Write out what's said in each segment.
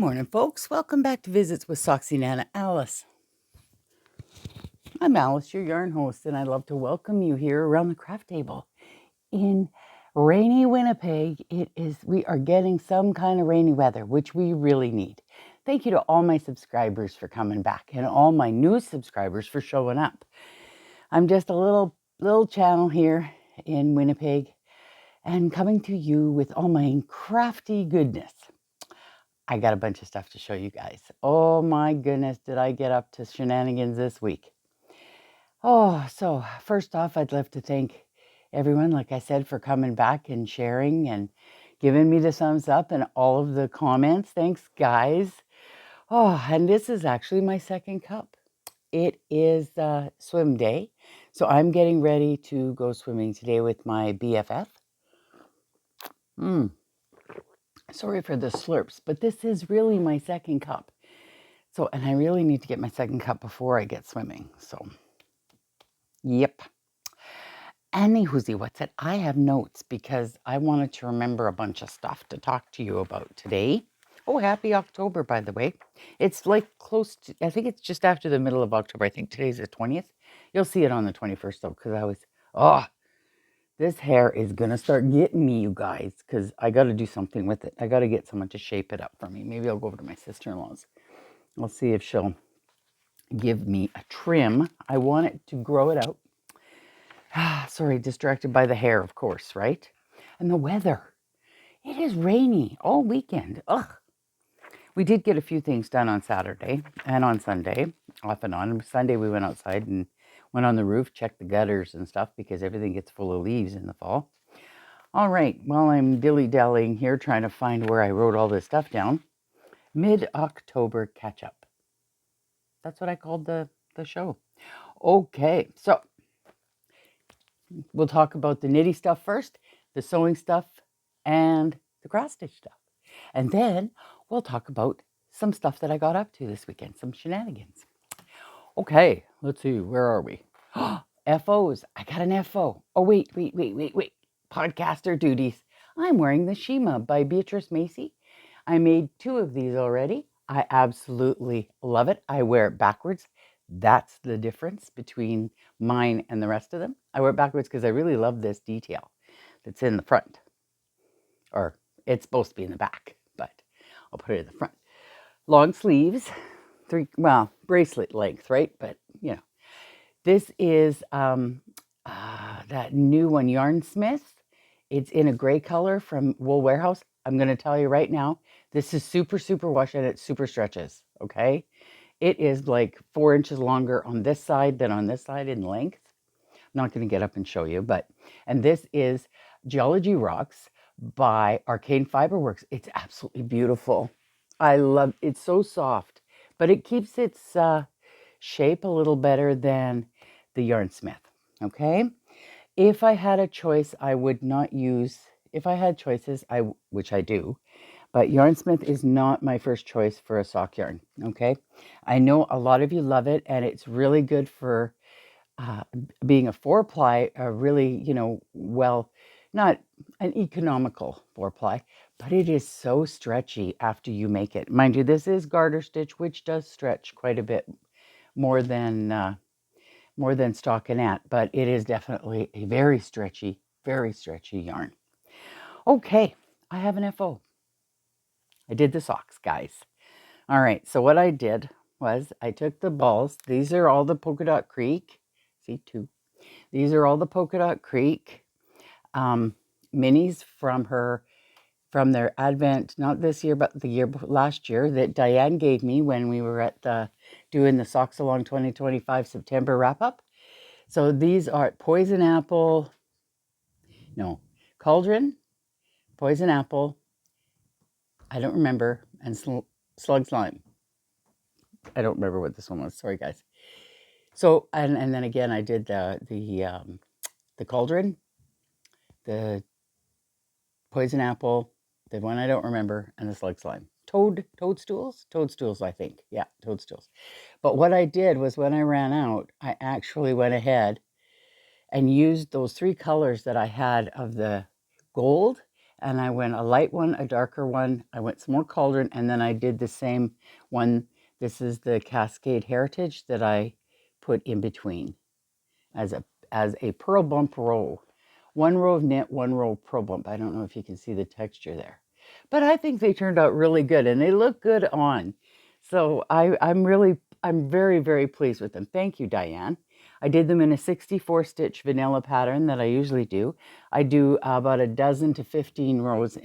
morning, folks. Welcome back to Visits with SoxyNana Alice. I'm Alice, your yarn host, and I'd love to welcome you here around the craft table. In rainy Winnipeg, we are getting some kind of rainy weather, which we really need. Thank you to all my subscribers for coming back and all my new subscribers for showing up. I'm just a little channel here in Winnipeg and coming to you with all my crafty goodness. I got a bunch of stuff to show you guys. Oh my goodness, did I get up to shenanigans this week. Oh, so first off, I'd love to thank everyone, like I said, for coming back and sharing and giving me the thumbs up and all of the comments. Thanks, guys. Oh, and this is actually my second cup. It is swim day, so I'm getting ready to go swimming today with my BFF. Sorry for the slurps, but this is really my second cup. So, and I really need to get my second cup before I get swimming. So, yep. Anywhoosie, what's it? I have notes because I wanted to remember a bunch of stuff to talk to you about today. Oh, happy October, by the way. It's like close to, I think it's just after the middle of October. I think today's the 20th. You'll see it on the 21st, though, because this hair is going to start getting me, you guys, because I got to do something with it. I got to get someone to shape it up for me. Maybe I'll go over to my sister-in-law's. I'll see if she'll give me a trim. I want it to grow it out. Sorry, distracted by the hair, of course, right? And the weather. It is rainy all weekend. Ugh. We did get a few things done on Saturday and on Sunday, off and on. Sunday we went outside and went on the roof, checked the gutters and stuff because everything gets full of leaves in the fall. All right, while I'm dilly-dallying here trying to find where I wrote all this stuff down, mid-October catch-up. That's what I called the show. Okay, so we'll talk about the knitty stuff first, the sewing stuff, and the cross stitch stuff. And then we'll talk about some stuff that I got up to this weekend, some shenanigans. Okay, let's see, where are we? FOs, I got an FO. Oh, wait. Podcaster duties. I'm wearing the Shima by Beatrice Macy. I made 2 of these already. I absolutely love it. I wear it backwards. That's the difference between mine and the rest of them. I wear it backwards because I really love this detail that's in the front. Or it's supposed to be in the back, but I'll put it in the front. Long sleeves, bracelet length, right? But, you know, this is that new one, Yarnsmith. It's in a gray color from Wool Warehouse. I'm going to tell you right now, this is super, super wash and it super stretches, okay? It is like 4 inches longer on this side than on this side in length. I'm not going to get up and show you, and this is Geology Rocks by Arcane Fiberworks. It's absolutely beautiful. I love it. It's so soft, but it keeps its shape a little better than the Yarnsmith, okay? If I had a choice, I would not use, if I had choices, which I do, but Yarnsmith is not my first choice for a sock yarn, okay? I know a lot of you love it, and it's really good for being a 4-ply, really, not an economical 4-ply, but it is so stretchy after you make it. Mind you, this is garter stitch, which does stretch quite a bit more than stockinette, but it is definitely a very stretchy yarn. Okay, I have an FO. I did the socks, guys. All right, so what I did was I took the balls. These are all the Polka Dot Creek. See, 2. These are all the Polka Dot Creek minis from their advent, not this year, but the year last year, that Diane gave me when we were at doing the Socks Along 2025 September wrap-up. So these are Cauldron, Poison Apple, I don't remember, and Slug Slime. I don't remember what this one was. Sorry, guys. So, and then again, I did the Cauldron, the Poison Apple, the one I don't remember, and the Slug Slime. Toadstools, I think. Yeah, toadstools. But what I did was when I ran out, I actually went ahead and used those 3 colors that I had of the gold And I went a light one, a darker one. I went some more cauldron, and then I did the same one. This is the Cascade Heritage that I put in between as a pearl bump row. One row of knit, one row of pearl bump. I don't know if you can see the texture there, but I think they turned out really good, and they look good on. So I'm very, very pleased with them. Thank you, Diane. I did them in a 64 stitch vanilla pattern that I usually do. I do about a dozen to 15 rows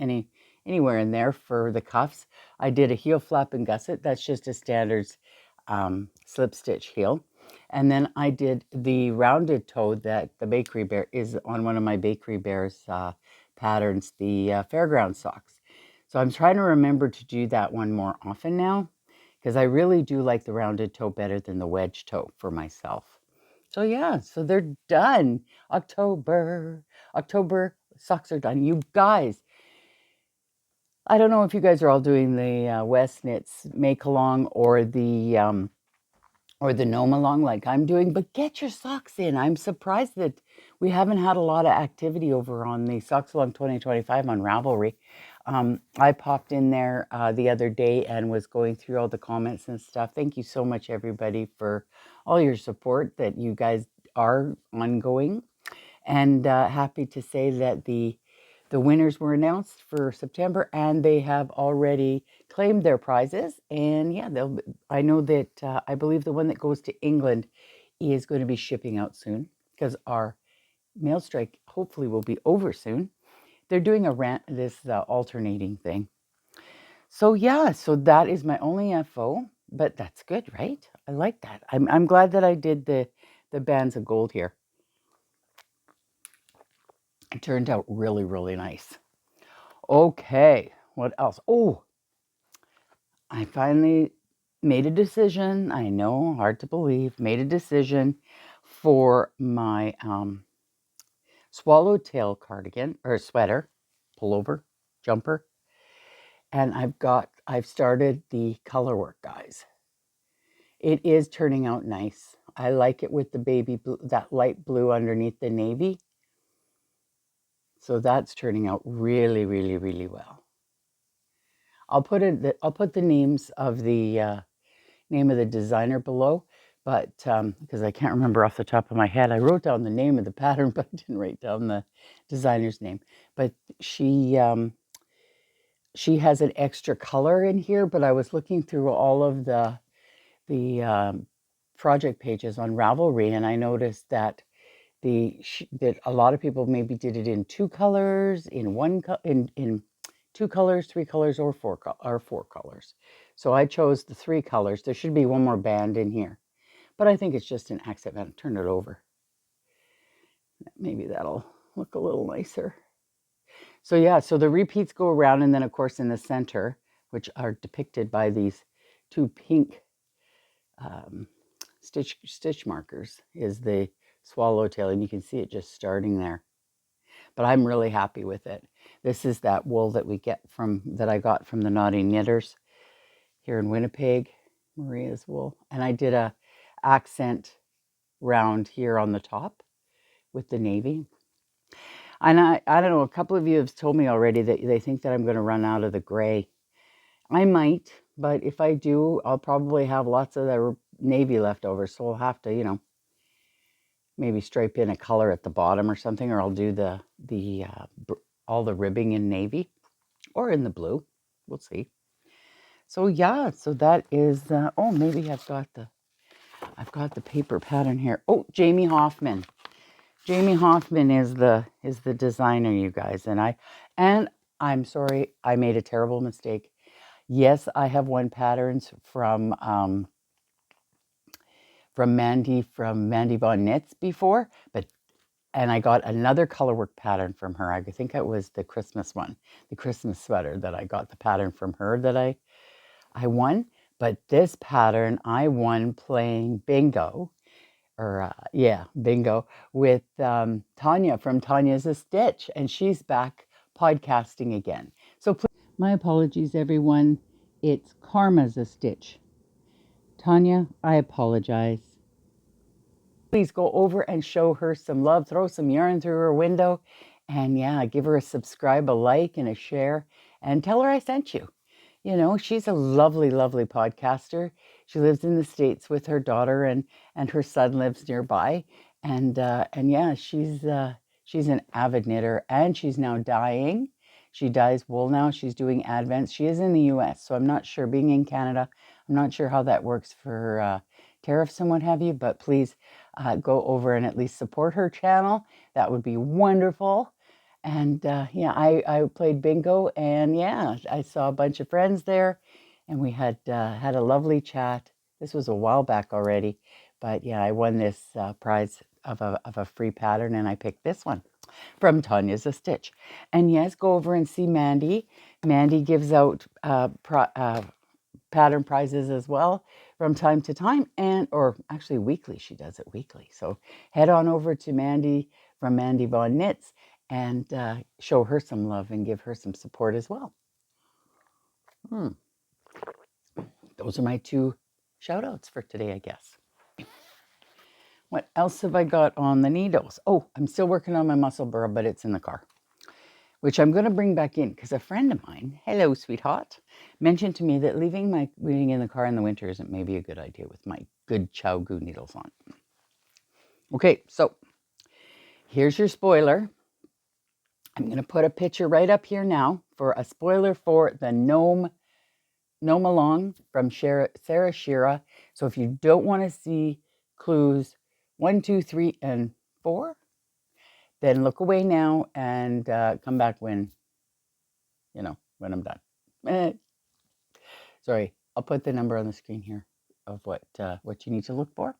anywhere in there for the cuffs. I did a heel flap and gusset. That's just a standard slip stitch heel. And then I did the rounded toe that the Bakery Bear is on one of my Bakery Bears patterns, the Fairground socks. So I'm trying to remember to do that one more often now, because I really do like the rounded toe better than the wedge toe for myself. So yeah, so they're done. October socks are done. You guys, I don't know if you guys are all doing the West Knits Make Along or the Gnome Along like I'm doing, but get your socks in. I'm surprised that we haven't had a lot of activity over on the Socks Along 2025 on Ravelry. I popped in there the other day and was going through all the comments and stuff. Thank you so much, everybody, for all your support that you guys are ongoing. And happy to say that the winners were announced for September, and they have already claimed their prizes. And yeah, I know that I believe the one that goes to England is going to be shipping out soon, because our mail strike hopefully will be over soon. They're doing this alternating thing. So yeah, so that is my only FO, but that's good, right? I like that. I'm glad that I did the bands of gold here. It turned out really, really nice. Okay, what else? Oh, I finally made a decision. I know, hard to believe. Made a decision for my swallowtail cardigan or sweater, pullover, jumper. And I've started the color work, guys. It is turning out nice. I like it with the baby blue, that light blue underneath the navy. So that's turning out really, really, really well. I'll put the names of the name of the designer below, but because I can't remember off the top of my head, I wrote down the name of the pattern, but I didn't write down the designer's name. But she has an extra color in here. But I was looking through all of the project pages on Ravelry, and I noticed that that a lot of people maybe did it in two colors, in two colors, three colors, or four colors. So I chose the three colors. There should be one more band in here, but I think it's just an accent band. Turn it over. Maybe that'll look a little nicer. So yeah, so the repeats go around, and then of course in the center, which are depicted by these two pink stitch markers, is the swallowtail, and you can see it just starting there. But I'm really happy with it. This is that wool that I got from the Naughty Knitters here in Winnipeg, Maria's wool. And I did a accent round here on the top with the navy. And I don't know, a couple of you have told me already that they think that I'm going to run out of the gray. I might, but if I do, I'll probably have lots of the navy left over. So I'll have to, maybe stripe in a color at the bottom or something, or I'll do all the ribbing in navy or in the blue. We'll see. So yeah, so that is, oh, maybe I've got the paper pattern here. Oh, Jamie Hoffman. Jamie Hoffman is the designer, you guys. And I'm sorry, I made a terrible mistake. Yes, I have won patterns from Mandy Von Knits before, and I got another colorwork pattern from her. I think it was the Christmas one, the Christmas sweater that I got the pattern from her that I won. But this pattern I won playing bingo, bingo with Tanya from Tanya's a Stitch, and she's back podcasting again. So please, my apologies, everyone. It's Karma's a Stitch. Tanya, I apologize. Please go over and show her some love. Throw some yarn through her window And yeah, give her a subscribe, a like, and a share, and tell her I sent you. You know, she's a lovely, lovely podcaster. She lives in the States with her daughter, and her son lives nearby. And yeah, she's an avid knitter, and she's now dyeing. She dyes wool now. She's doing advents. She is in the U.S., so I'm not sure. Being in Canada, I'm not sure how that works for tariffs and what have you. But please go over and at least support her channel. That would be wonderful. And yeah, I played bingo, and yeah, I saw a bunch of friends there, and we had a lovely chat. This was a while back already, but yeah, I won this prize of a free pattern, and I picked this one from Tanya's a Stitch. And yes, go over and see Mandy. Mandy gives out pattern prizes as well from time to time, or actually weekly. She does it weekly. So head on over to Mandy from Mandy Von Knits and show her some love and give her some support as well. Those are my 2 shout outs for today, I guess. What else have I got on the needles? Oh, I'm still working on my muscle burr, but it's in the car, which I'm going to bring back in because a friend of mine, hello, sweetheart, mentioned to me that leaving my weaving in the car in the winter isn't maybe a good idea with my good Chow Goo needles on. Okay, so here's your spoiler. I'm going to put a picture right up here now for a spoiler for the Gnome Along from Sarah Shira. So if you don't want to see clues 1, 2, 3, and 4, then look away now and come back when I'm done. Sorry, I'll put the number on the screen here of what you need to look for.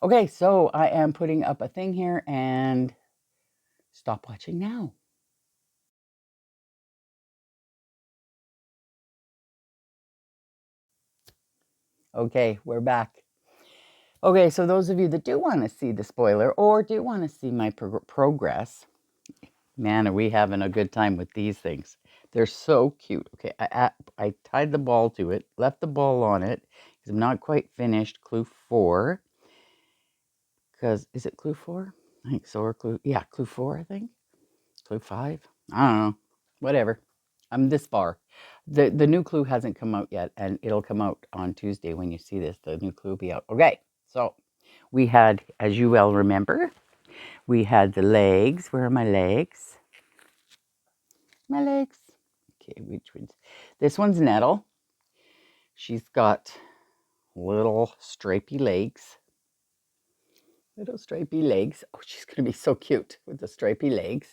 Okay, so I am putting up a thing here, and stop watching now. Okay, we're back. Okay, so those of you that do want to see the spoiler or do want to see my progress, man, are we having a good time with these things. They're so cute. Okay, I tied the ball to it, left the ball on it, because I'm not quite finished clue 4. Because, is it clue 4? I think so, or clue 4, I think. Clue 5? I don't know. Whatever. I'm this far. The new clue hasn't come out yet, and it'll come out on Tuesday when you see this. The new clue will be out. Okay, so we had, as you well remember, we had the legs. Where are my legs? My legs. Okay, which one's? This one's Nettle. She's got little stripy legs. Little stripy legs. Oh, she's going to be so cute with the stripy legs.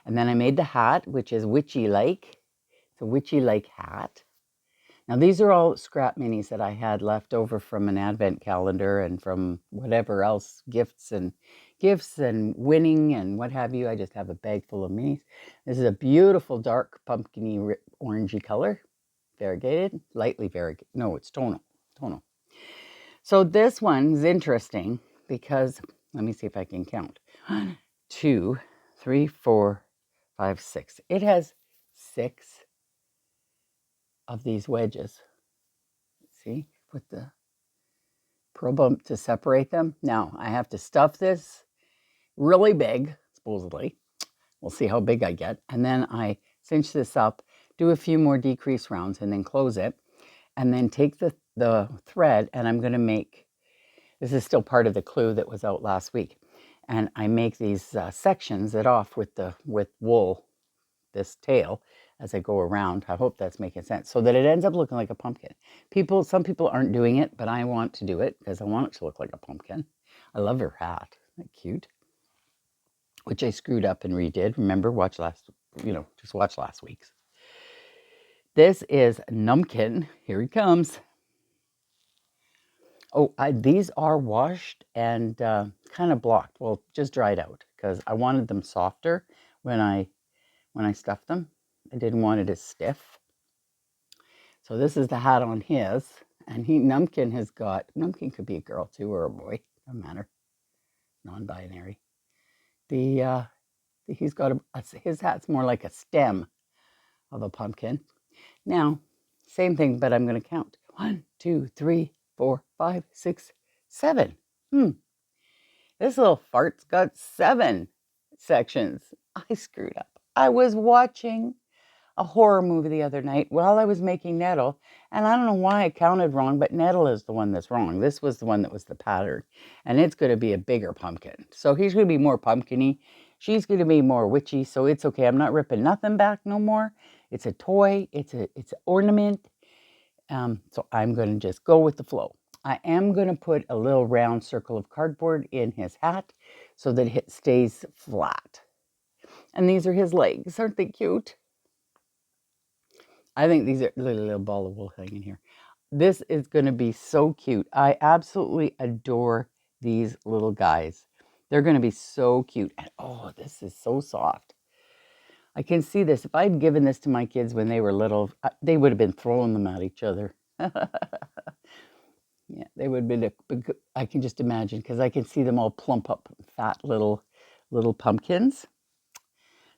And then I made the hat, which is witchy-like. It's a witchy-like hat. Now, these are all scrap minis that I had left over from an advent calendar and from whatever else, gifts and winning and what have you. I just have a bag full of minis. This is a beautiful dark pumpkin-y orangey color. Variegated, lightly variegated. No, it's tonal. So this one's interesting because, let me see if I can count. 1, 2, 3, 4, 5, 6. It has 6 of these wedges. See, put the probe up to separate them. Now I have to stuff this really big, supposedly. We'll see how big I get. And then I cinch this up, do a few more decrease rounds, and then close it. And then take the thread, and I'm going to make, this is still part of the clue that was out last week. And I make these sections that off with wool, this tail, as I go around. I hope that's making sense. So that it ends up looking like a pumpkin. Some people aren't doing it, but I want to do it because I want it to look like a pumpkin. I love her hat. Isn't that cute? Which I screwed up and redid. Remember, just watch last week's. This is Numpkin. Here he comes. Oh, these are washed and kind of blocked. Well, just dried out because I wanted them softer when I stuffed them. I didn't want it as stiff. So this is the hat on his, and Numpkin could be a girl too or a boy, doesn't matter, non-binary. He's got his hat's more like a stem of a pumpkin. Now, same thing, but I'm going to count. 1, 2, 3, 4, 5, 6, 7. This little fart's got 7 sections. I screwed up. I was watching a horror movie the other night while I was making nettle, and I don't know why I counted wrong, but nettle is the one that's wrong. This was the one that was the pattern, and it's going to be a bigger pumpkin. So he's going to be more pumpkin-y. She's going to be more witchy, so it's okay. I'm not ripping nothing back no more. It's a toy. It's an ornament. So I'm going to just go with the flow. I am going to put a little round circle of cardboard in his hat so that it stays flat. And these are his legs. Aren't they cute? I think these are little ball of wool hanging here. This is going to be so cute. I absolutely adore these little guys. They're going to be so cute. And oh, this is so soft. I can see this. If I'd given this to my kids when they were little, they would have been throwing them at each other. Yeah, they would have been, I can just imagine, because I can see them all plump up, fat little pumpkins.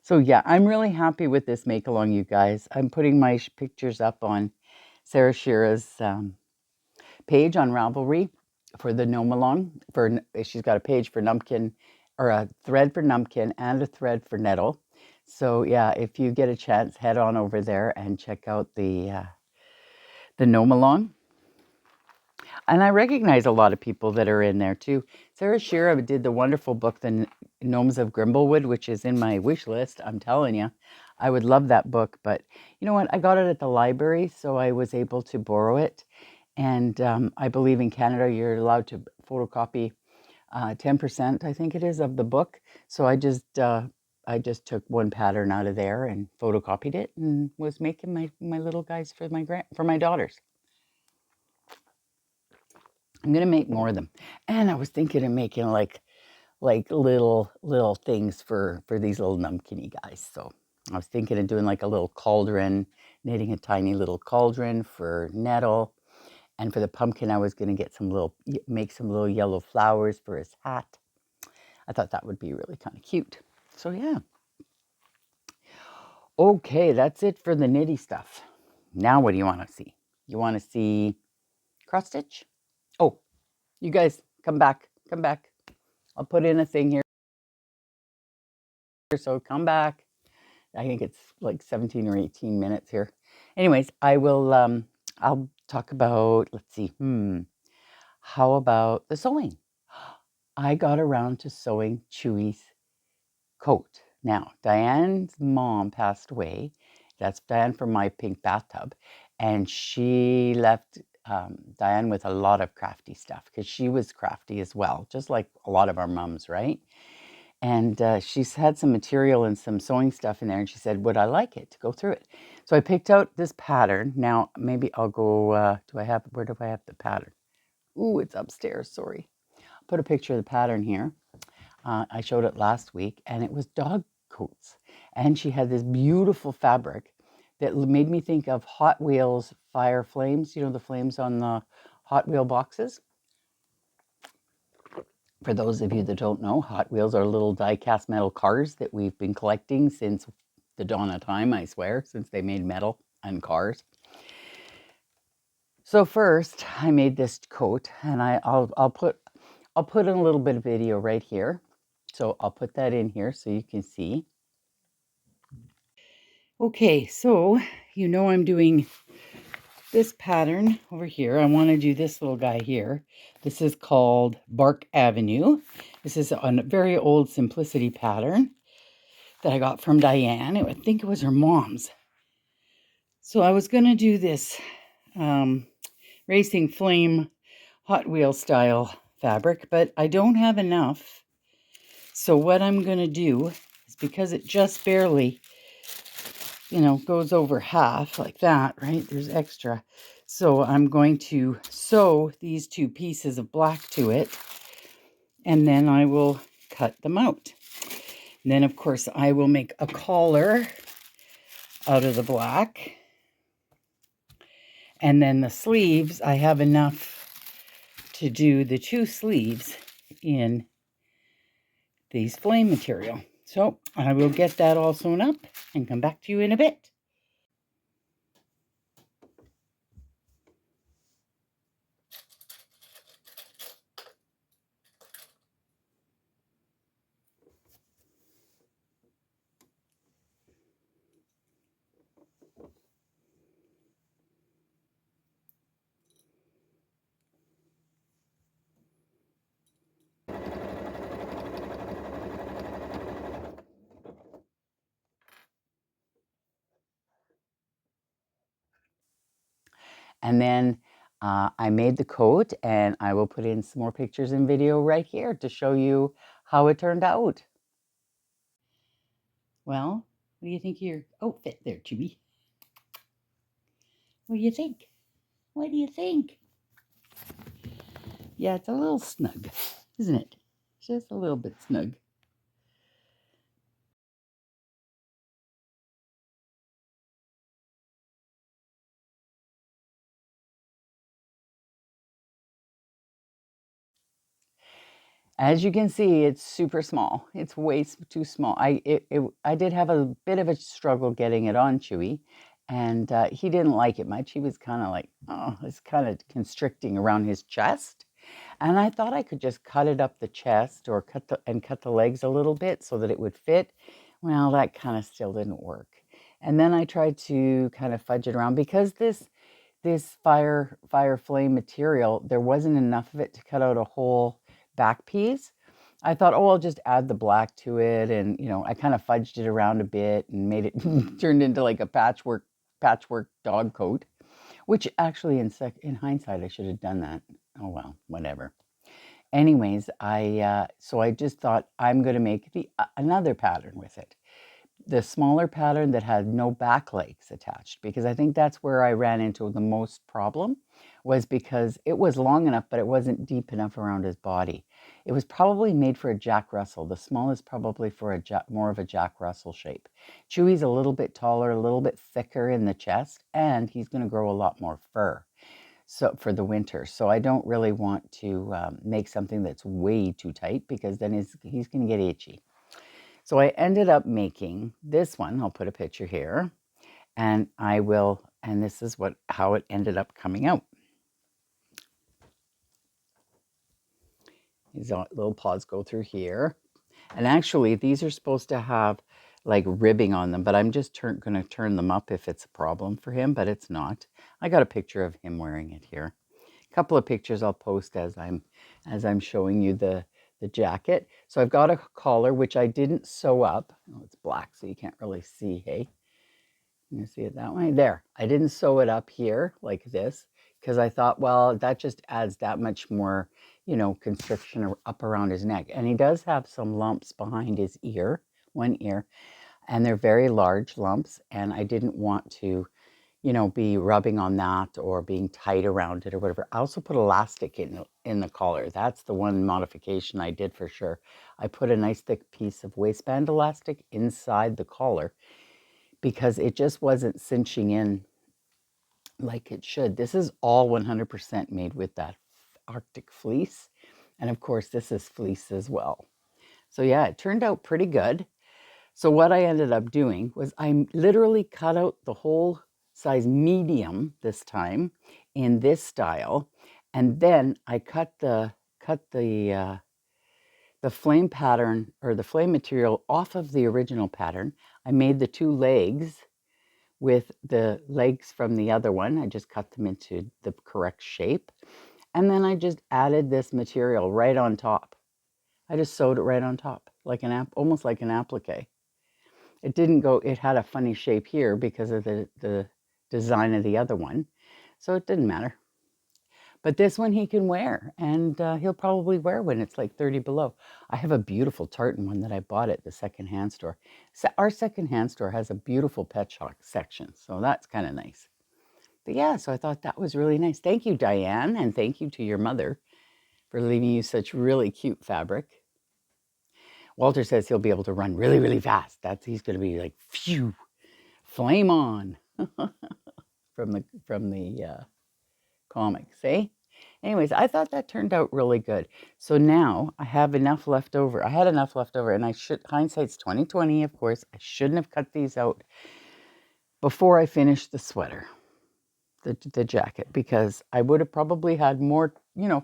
So yeah, I'm really happy with this make-along, you guys. I'm putting my pictures up on Sarah Shira's page on Ravelry for the gnome-along. She's got a page for Numpkin, or a thread for Numpkin and a thread for Nettle. So yeah, if you get a chance, head on over there and check out the gnome-along. And I recognize a lot of people that are in there too. Sarah Shira did the wonderful book, The Gnomes of Grimblewood, which is in my wish list. I'm telling you, I would love that book. But you know what? I got it at the library, so I was able to borrow it. And I believe in Canada, you're allowed to photocopy 10%, I think it is, of the book. So I just took one pattern out of there and photocopied it and was making my little guys for my daughters. I'm gonna make more of them, and I was thinking of making like little things for these little numpkin guys. So I was thinking of doing like a little cauldron, knitting a tiny little cauldron for Nettle, and for the pumpkin I was gonna make some little yellow flowers for his hat. I thought that would be really kind of cute. So yeah. Okay, that's it for the knitty stuff. Now what do you want to see? You want to see cross stitch? Oh, you guys, come back. I'll put in a thing here, so come back. I think it's like 17 or 18 minutes here. Anyways, I'll talk about, let's see, how about the sewing? I got around to sewing Chewy's coat. Now, Diane's mom passed away. That's Diane from My Pink Bathtub. And she left Diane with a lot of crafty stuff because she was crafty as well, just like a lot of our moms, right? And she's had some material and some sewing stuff in there, and she said, would I like it to go through it? So I picked out this pattern. Now, maybe I'll go, where do I have the pattern? Ooh, it's upstairs, sorry. Put a picture of the pattern here. I showed it last week, and it was dog coats. And she had this beautiful fabric that made me think of Hot Wheels fire flames, you know, the flames on the Hot Wheel boxes. For those of you that don't know, Hot Wheels are little die-cast metal cars that we've been collecting since the dawn of time, I swear, since they made metal and cars. So first, I made this coat, and I'll put in a little bit of video right here. So I'll put that in here so you can see. Okay, so you know I'm doing this pattern over here. I want to do this little guy here. This is called Bark Avenue. This is a very old Simplicity pattern that I got from Diane. I think it was her mom's. So I was going to do this Racing Flame Hot Wheel style fabric, but I don't have enough. So what I'm going to do is, because it just barely, you know, goes over half like that, right? There's extra. So I'm going to sew these two pieces of black to it, and then I will cut them out. And then, of course, I will make a collar out of the black. And then the sleeves, I have enough to do the two sleeves in these flame material. So I will get that all sewn up and come back to you in a bit. And then I made the coat, and I will put in some more pictures and video right here to show you how it turned out. Well, what do you think of your outfit there, Chewy? What do you think? What do you think? Yeah, it's a little snug, isn't it? Just a little bit snug. As you can see, it's super small. It's way too small. I did have a bit of a struggle getting it on Chewy, and he didn't like it much. He was kind of like, oh, it's kind of constricting around his chest. And I thought I could just cut it up the chest or cut the legs a little bit so that it would fit. Well, that kind of still didn't work. And then I tried to kind of fudge it around because this fire flame material, there wasn't enough of it to cut out a whole back piece. I thought, oh, I'll just add the black to it, and I kind of fudged it around a bit and made it turned into like a patchwork dog coat, which actually in hindsight I should have done that. Oh well, whatever. Anyways, so I just thought I'm going to make another pattern with it. The smaller pattern that had no back legs attached, because I think that's where I ran into the most problem, was because it was long enough, but it wasn't deep enough around his body. It was probably made for a Jack Russell. The small is probably for more of a Jack Russell shape. Chewy's a little bit taller, a little bit thicker in the chest, and he's going to grow a lot more fur. So for the winter, so I don't really want to make something that's way too tight, because then he's going to get itchy. So I ended up making this one. I'll put a picture here, and this is how it ended up coming out. These little paws go through here. And actually, these are supposed to have like ribbing on them, but I'm just going to turn them up if it's a problem for him, but it's not. I got a picture of him wearing it here. A couple of pictures I'll post as I'm showing you the jacket. So I've got a collar, which I didn't sew up. Oh, it's black, so you can't really see, hey? You see it that way? There. I didn't sew it up here like this, because I thought, well, that just adds that much more, constriction up around his neck. And he does have some lumps behind his ear, one ear, and they're very large lumps, and I didn't want to be rubbing on that or being tight around it or whatever. I also put elastic in the collar. That's the one modification I did for sure. I put a nice thick piece of waistband elastic inside the collar because it just wasn't cinching in like it should. This is all 100% made with that Arctic fleece. And of course, this is fleece as well. So yeah, it turned out pretty good. So what I ended up doing was I literally cut out the whole size medium this time in this style, and then I cut the flame pattern or the flame material off of the original pattern. I made the two legs with the legs from the other one. I just cut them into the correct shape, and then I just added this material right on top. I just sewed it right on top, like almost like an applique. It didn't go, it had a funny shape here because of the design of the other one. So it didn't matter. But this one he can wear, and he'll probably wear when it's like 30 below. I have a beautiful tartan one that I bought at the secondhand store. So our secondhand store has a beautiful pet shop section, so that's kind of nice. But yeah, so I thought that was really nice. Thank you, Diane, and thank you to your mother for leaving you such really cute fabric. Walter says he'll be able to run really, really fast. He's going to be like, phew, flame on from the comics, eh? Anyways, I thought that turned out really good. So now I have enough left over. I had enough left over, and hindsight's 2020, of course. I shouldn't have cut these out before I finished the sweater, the jacket, because I would have probably had more,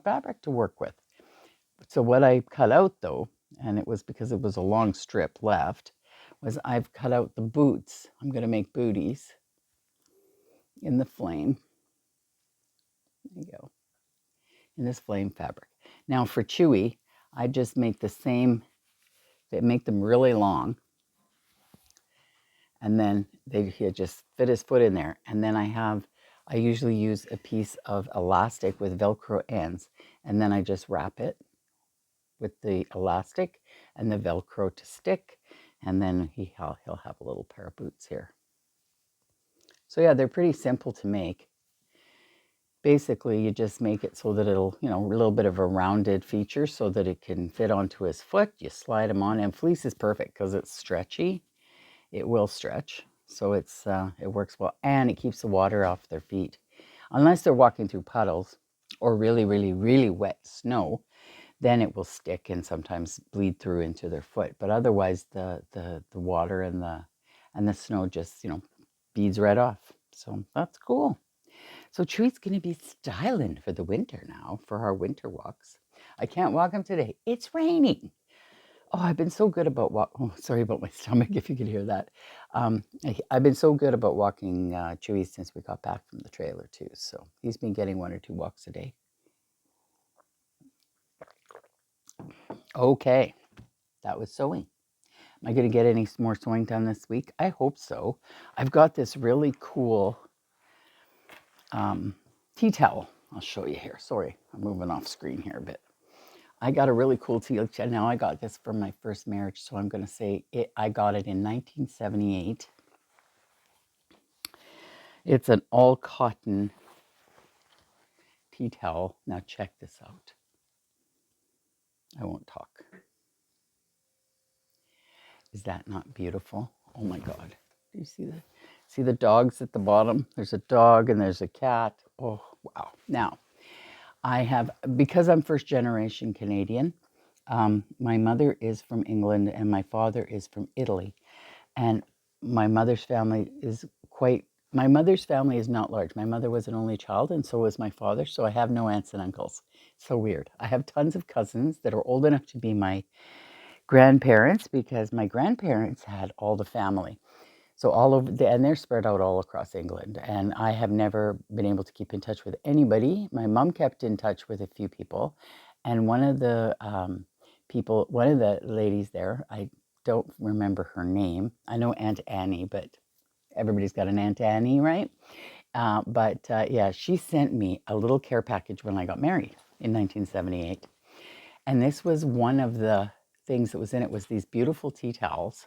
fabric to work with. So what I cut out though, and it was because it was a long strip left, was I've cut out the boots. I'm going to make booties in the flame. There you go. In this flame fabric. Now for Chewy, I just make the same, they make them really long, and then he just fit his foot in there. And then I have I usually use a piece of elastic with Velcro ends, and then I just wrap it with the elastic and the Velcro to stick, and then he'll have a little pair of boots here. So yeah, they're pretty simple to make. Basically, you just make it so that it'll, a little bit of a rounded feature so that it can fit onto his foot. You slide him on, and fleece is perfect because it's stretchy. It will stretch, so it works well, and it keeps the water off their feet. Unless they're walking through puddles or really, really, really wet snow, then it will stick and sometimes bleed through into their foot. But otherwise, the water and the snow just, beads right off. So that's cool. So Chewy's going to be styling for the winter now for our winter walks. I can't walk him today. It's raining. Oh, I've been so good about sorry about my stomach if you could hear that. I've been so good about walking Chewy since we got back from the trailer too. So he's been getting 1 or 2 walks a day. Okay, that was sewing. Am I going to get any more sewing done this week? I hope so. I've got this really cool tea towel. I'll show you here. Sorry, I'm moving off screen here a bit. I got a really cool tea. Now I got this from my first marriage, so I'm going to say I got it in 1978. It's an all cotton tea towel. Now check this out. I won't talk. Is that not beautiful? Oh my God. Do you see the dogs at the bottom? There's a dog and there's a cat. Oh, wow. Now, because I'm first generation Canadian, my mother is from England and my father is from Italy. And my mother's family is not large. My mother was an only child and so was my father. So I have no aunts and uncles. So weird. I have tons of cousins that are old enough to be my grandparents because my grandparents had all the family. So and they're spread out all across England. And I have never been able to keep in touch with anybody. My mom kept in touch with a few people. And one of the ladies there, I don't remember her name. I know Aunt Annie, but everybody's got an Aunt Annie, right? Yeah, she sent me a little care package when I got married in 1978. And this was one of the things that was in it was these beautiful tea towels.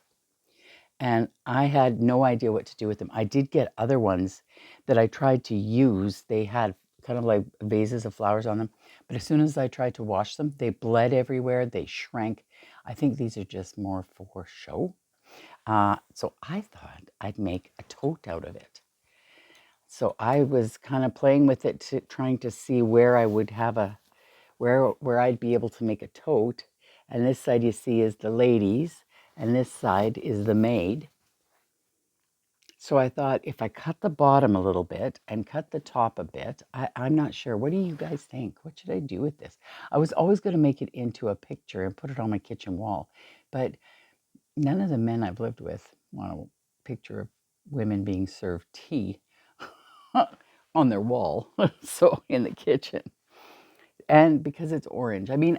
And I had no idea what to do with them. I did get other ones that I tried to use. They had kind of like vases of flowers on them. But as soon as I tried to wash them, they bled everywhere. They shrank. I think these are just more for show. So I thought I'd make a tote out of it. So I was kind of playing with it, trying to see where I would have where I'd be able to make a tote. And this side you see is the ladies, and this side is the maid. So I thought if I cut the bottom a little bit and cut the top a bit, I'm not sure. What do you guys think? What should I do with this? I was always going to make it into a picture and put it on my kitchen wall, but none of the men I've lived with want a picture of women being served tea on their wall, so in the kitchen. And because it's orange, I mean,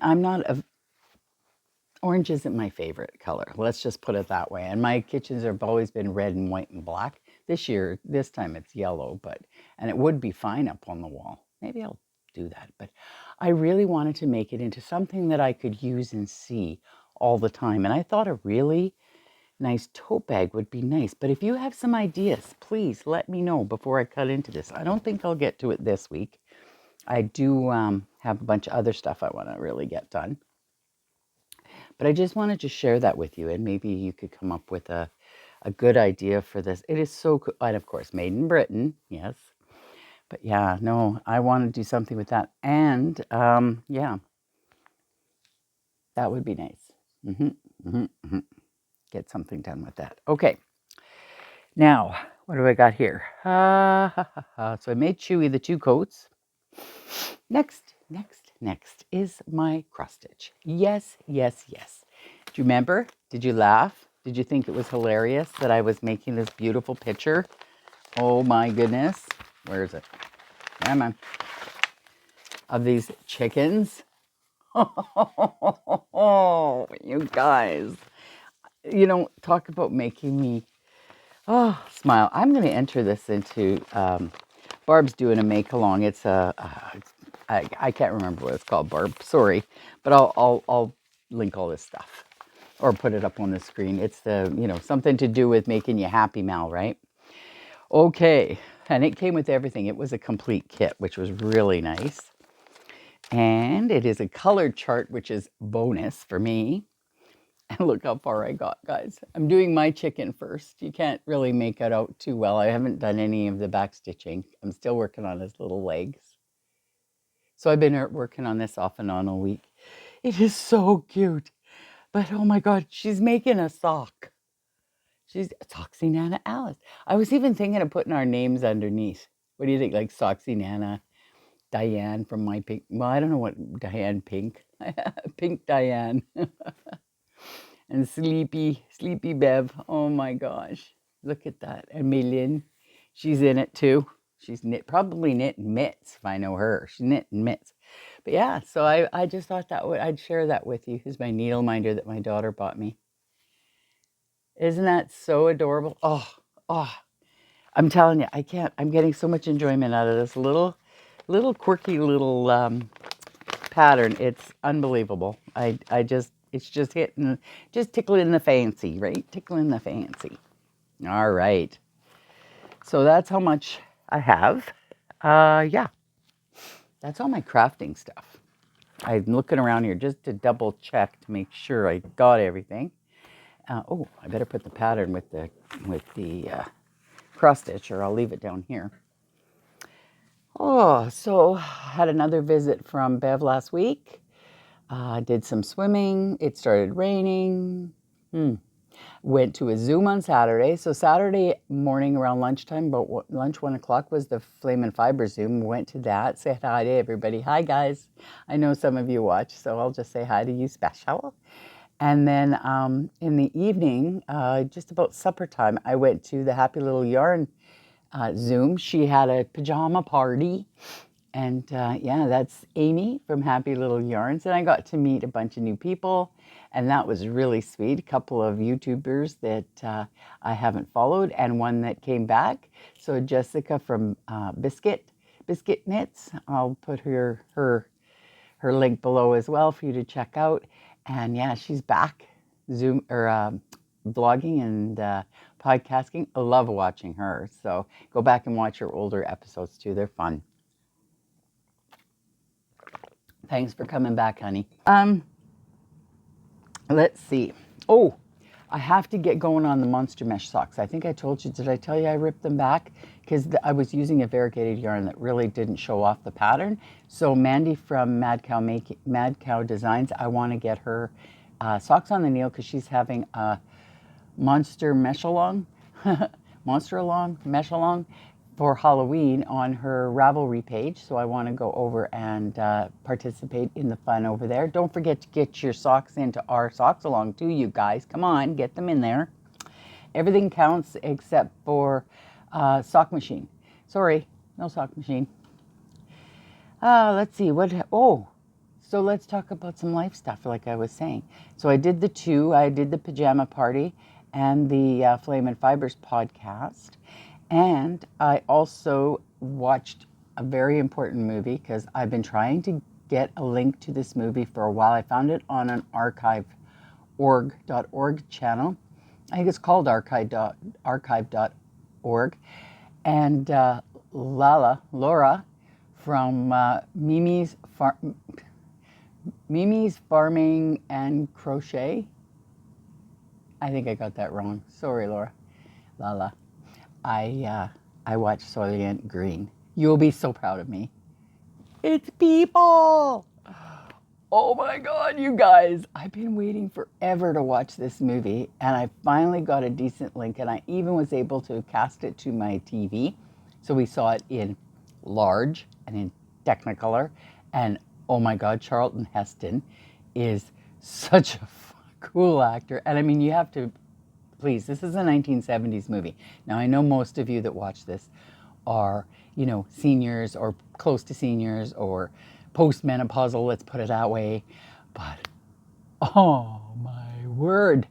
orange isn't my favorite color. Let's just put it that way. And my kitchens have always been red and white and black. This time it's yellow, and it would be fine up on the wall. Maybe I'll do that. But I really wanted to make it into something that I could use and see all the time. And I thought a really nice tote bag would be nice. But if you have some ideas, please let me know before I cut into this. I don't think I'll get to it this week. I do have a bunch of other stuff I want to really get done. But I just wanted to share that with you, and maybe you could come up with a good idea for this. It is so cool. And of course, made in Britain, yes. But yeah, no, I want to do something with that. And yeah, that would be nice. Get something done with that. Okay. Now, what do I got here? So I made Chewy the 2 coats. Next is my cross stitch. Yes. Do you remember? Did you laugh? Did you think it was hilarious that I was making this beautiful picture? Oh my goodness. Where is it? Come on. Of these chickens. Oh, you guys. Talk about making me smile. I'm going to enter this into Barb's doing a make-along. It's I can't remember what it's called, Barb. Sorry, but I'll link all this stuff or put it up on the screen. It's something to do with making you happy, Mal, right? Okay, and it came with everything. It was a complete kit, which was really nice. And it is a colored chart, which is bonus for me. And look how far I got, guys. I'm doing my chicken first. You can't really make it out too well. I haven't done any of the back stitching. I'm still working on his little legs. So I've been working on this off and on all week. It is so cute. But oh my God, she's making a sock. She's SoxyNana Alice. I was even thinking of putting our names underneath. What do you think? Like SoxyNana, Diane from My Pink. Well, I don't know what Diane Pink. Pink Diane. And Sleepy Bev. Oh my gosh. Look at that. And Maylin, she's in it too. She's probably knitting mitts if I know her. She's knitting mitts. But yeah, so I just thought I'd share that with you. Here's my needle minder that my daughter bought me. Isn't that so adorable? Oh, I'm telling you, I'm getting so much enjoyment out of this little quirky little pattern. It's unbelievable. It's just tickling the fancy, right? Tickling the fancy. All right. So that's how much I have. Yeah. That's all my crafting stuff. I'm looking around here just to double check to make sure I got everything. I better put the pattern with the cross stitch, or I'll leave it down here. So had another visit from Bev last week. Did some swimming. It started raining. Went to a Zoom on Saturday. So Saturday morning around lunchtime, about lunch 1 o'clock, was the Flame and Fiber Zoom. Went to that. Said hi to everybody. Hi guys. I know some of you watch, so I'll just say hi to you special. And then in the evening, just about supper time, I went to the Happy Little Yarn Zoom. She had a pajama party. And yeah, that's Amy from Happy Little Yarns. And I got to meet a bunch of new people. And that was really sweet. A couple of YouTubers that I haven't followed and one that came back. So Jessica from Biscuit Knits. I'll put her link below as well for you to check out. And yeah, she's back Zoom or vlogging and podcasting. I love watching her. So go back and watch her older episodes too. They're fun. Thanks for coming back, honey. Let's see. Oh, I have to get going on the monster mesh socks. I think I told you, did I tell you I ripped them back? Because I was using a variegated yarn that really didn't show off the pattern. So Mandy from Mad Cow Designs, I want to get her socks on the nail because she's having a monster mesh along for Halloween on her Ravelry page. So I want to go over and participate in the fun over there. Don't forget to get your socks into our socks along too, you guys. Come on, get them in there. Everything counts except for sock machine. Sorry, no sock machine. Let's see, so let's talk about some life stuff like I was saying. So I did the pajama party and the Flame and Fibers podcast. And I also watched a very important movie because I've been trying to get a link to this movie for a while. I found it on an archive.org channel. I think it's called archive.org. And Laura from Mimi's Farming and Crochet. I think I got that wrong. Sorry, Laura. Lala. I watched Soylent Green. You'll be so proud of me. It's people! Oh my God, you guys. I've been waiting forever to watch this movie, and I finally got a decent link, and I even was able to cast it to my TV. So we saw it in large and in Technicolor. And oh my God, Charlton Heston is such a cool actor. And I mean, you have to, please, this is a 1970s movie. Now, I know most of you that watch this are, seniors or close to seniors or postmenopausal, let's put it that way. But, oh my word,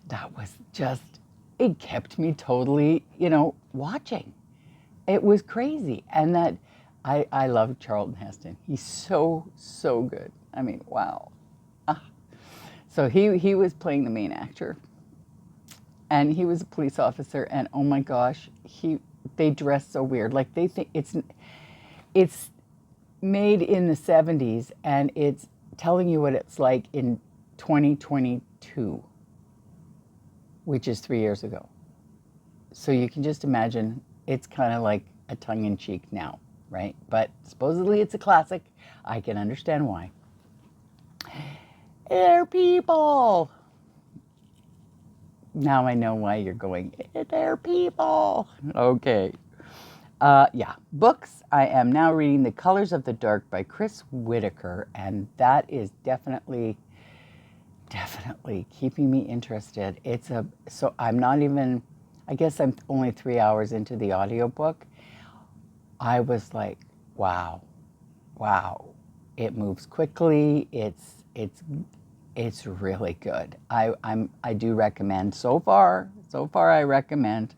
that was just, it kept me totally, watching. It was crazy. And that I love Charlton Heston. He's so, so good. I mean, wow. So he was playing the main actor, and he was a police officer, and oh my gosh, they dress so weird. Like they think it's made in the 70s, and it's telling you what it's like in 2022, which is 3 years ago. So you can just imagine it's kind of like a tongue-in-cheek now, right? But supposedly it's a classic. I can understand why. They're people. Now I know why you're going, they're people. Okay. Yeah, books. I am now reading The Colors of the Dark by Chris Whitaker, and that is definitely keeping me interested. So I'm not even, I guess I'm only 3 hours into the audiobook. I was like, wow. It moves quickly. It's really good. I do recommend so far I recommend.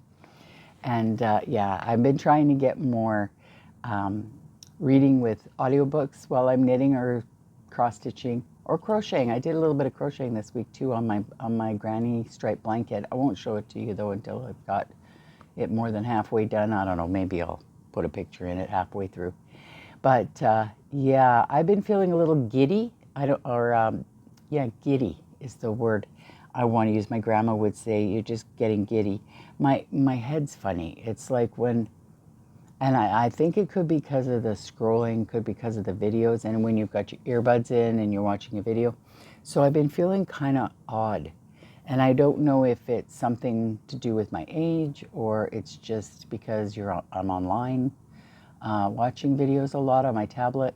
And yeah, I've been trying to get more reading with audiobooks while I'm knitting or cross stitching or crocheting. I did a little bit of crocheting this week too on my granny striped blanket. I won't show it to you though until I've got it more than halfway done. I don't know, maybe I'll put a picture in it halfway through. But yeah, I've been feeling a little giddy. Yeah, giddy is the word I want to use. My grandma would say, you're just getting giddy. My head's funny. It's like when, and I think it could be because of the scrolling, could be because of the videos, and when you've got your earbuds in and you're watching a video. So I've been feeling kind of odd. And I don't know if it's something to do with my age or it's just because I'm online watching videos a lot on my tablet.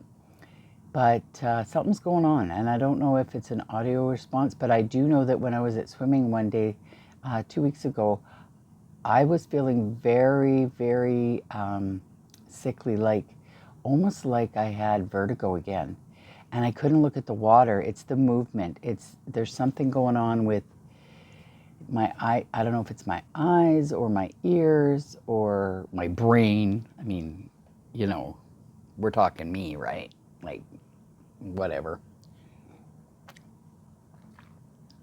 But something's going on, and I don't know if it's an audio response, but I do know that when I was at swimming one day 2 weeks ago, I was feeling very, very sickly, like almost like I had vertigo again. And I couldn't look at the water. It's the movement. There's something going on with my eye. I don't know if it's my eyes or my ears or my brain. I mean, we're talking me, right? Like, whatever.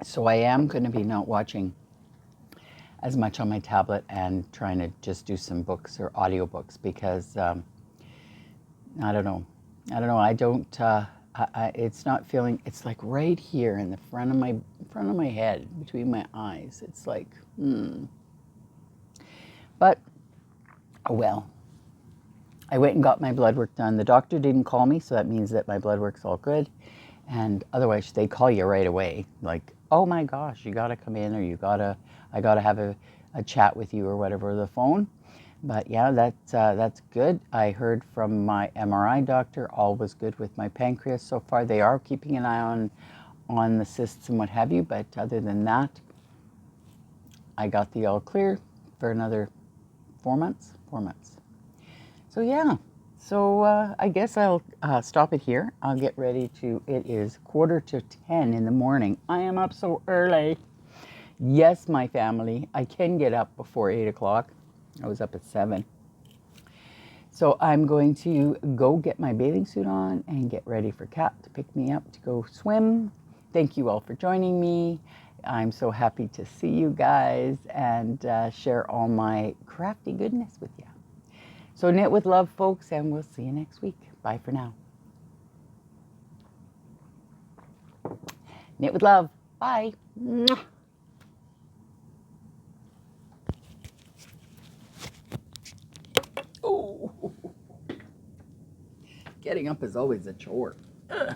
So I am going to be not watching as much on my tablet and trying to just do some books or audiobooks because I don't know. I don't. It's not feeling. It's like right here in the front of my head, between my eyes. It's like, But oh well. I went and got my blood work done. The doctor didn't call me, so that means that my blood work's all good. And otherwise, they call you right away. Like, oh my gosh, you got to come in, or I got to have a chat with you or whatever, over the phone. But yeah, that's good. I heard from my MRI doctor, all was good with my pancreas so far. They are keeping an eye on the cysts and what have you. But other than that, I got the all clear for another 4 months. 4 months. So yeah, I guess I'll stop it here. I'll get ready it is 9:45 in the morning. I am up so early. Yes, my family, I can get up before 8 o'clock. I was up at 7. So I'm going to go get my bathing suit on and get ready for Kat to pick me up to go swim. Thank you all for joining me. I'm so happy to see you guys and share all my crafty goodness with you. So knit with love, folks, and we'll see you next week. Bye for now. Knit with love. Bye. Mwah. Oh, getting up is always a chore. Ugh.